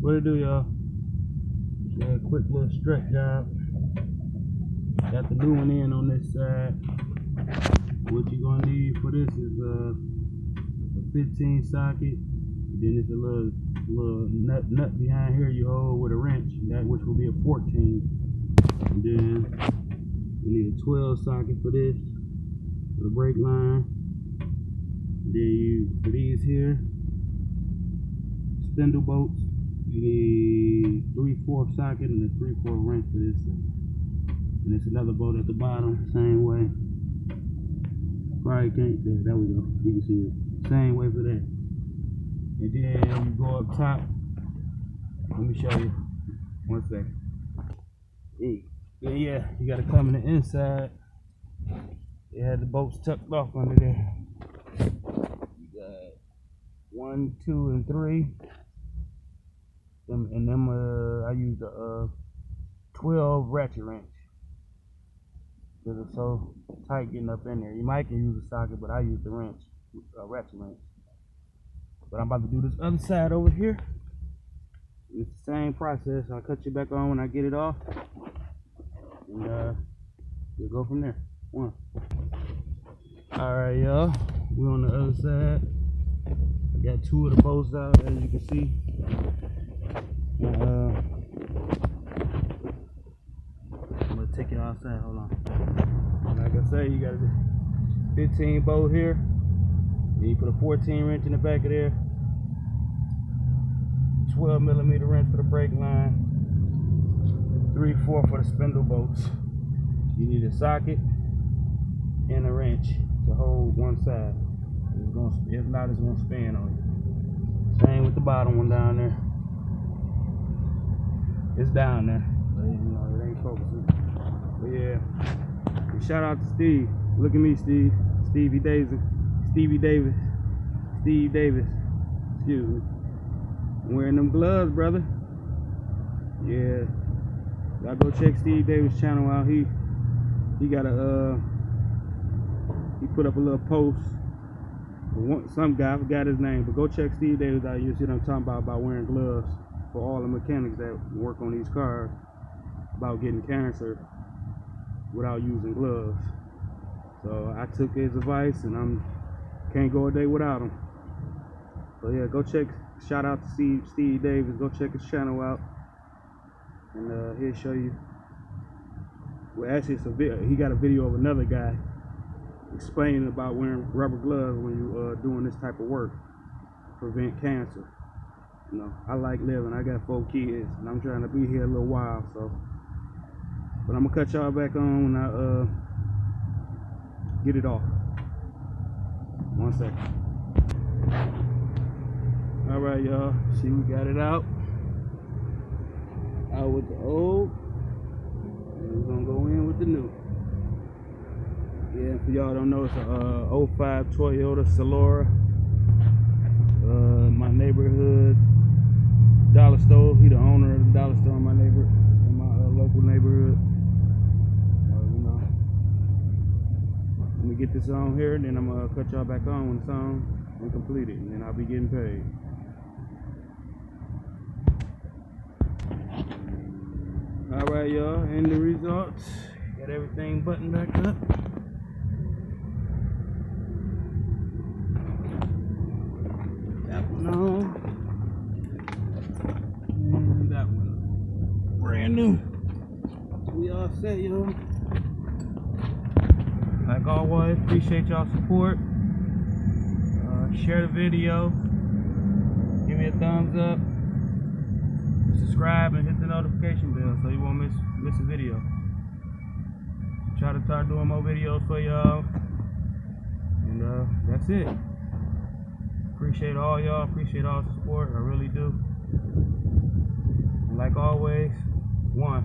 What it do, y'all? Yeah, quick little strut job. Got the new one in on this side. What you're gonna need for this is a 15 socket. Then it's a little nut behind here you hold with a wrench, that which will be a 14. And then you need a 12 socket for this, for the brake line. And then for these here, spindle bolts, you need 3/4 socket and a 3/4 wrench for this. And it's another bolt at the bottom, same way. Probably can't, there we go, you can see it. Same way for that. And then you go up top. Let me show you. One second. Yeah, you gotta come in the inside. They had the bolts tucked off under there. You got 1, 2, and 3. And them I used a 12 ratchet wrench. Because it's so tight getting up in there. You might can use a socket, but I use the wrench, ratchet wrench. But I'm about to do this other side over here. It's the same process. I'll cut you back on when I get it off. And we'll go from there. One. Alright, y'all. We're on the other side. I got 2 of the bolts out, as you can see. I'm gonna take it outside. Hold on. Like I say, you got a 15 bolt here. Then you put a 14 wrench in the back of there. 12mm wrench for the brake line. 3/4 for the spindle bolts. You need a socket and a wrench to hold one side. If not, it's gonna spin on you. Same with the bottom one down there. It's down there. But, you know, it ain't focusing. But yeah. And shout out to Steve. Look at me, Steve. Steve Davis. Excuse me. I'm wearing them gloves, brother. Yeah. Y'all go check Steve Davis' channel out. He got he put up a little post. Some guy, I forgot his name, but go check Steve Davis out. You'll see what I'm talking about wearing gloves for all the mechanics that work on these cars, about getting cancer without using gloves. So I took his advice, and can't go a day without him. So yeah, go check. Shout out to Steve Davis. Go check his channel out, and he'll show you. Well, actually, it's a video. He got a video of another guy explaining about wearing rubber gloves when you doing this type of work to prevent cancer. You know, I like living. I got 4 kids, and I'm trying to be here a little while. So, but I'm gonna cut y'all back on when I get it off. 1 second. All right, y'all. See, we got it out. Out with the old, and we're gonna go in with the new. Yeah, for y'all don't know, it's a 05 Toyota Salora. My neighborhood dollar store. He the owner of the dollar store in my local neighborhood. You know. Let me get this on here, and then I'm gonna cut y'all back on when it's on and complete it, and then I'll be getting paid. All right, y'all, and the results. Got everything buttoned back up. That one on. And that one. Brand new. We all set, y'all. Like always, appreciate y'all support. Share the video. Give me a thumbs up. Subscribe and hit the notification bell so you won't miss a video. Try to start doing more videos for y'all. And that's it. Appreciate all y'all. Appreciate all the support. I really do. And like always, 1.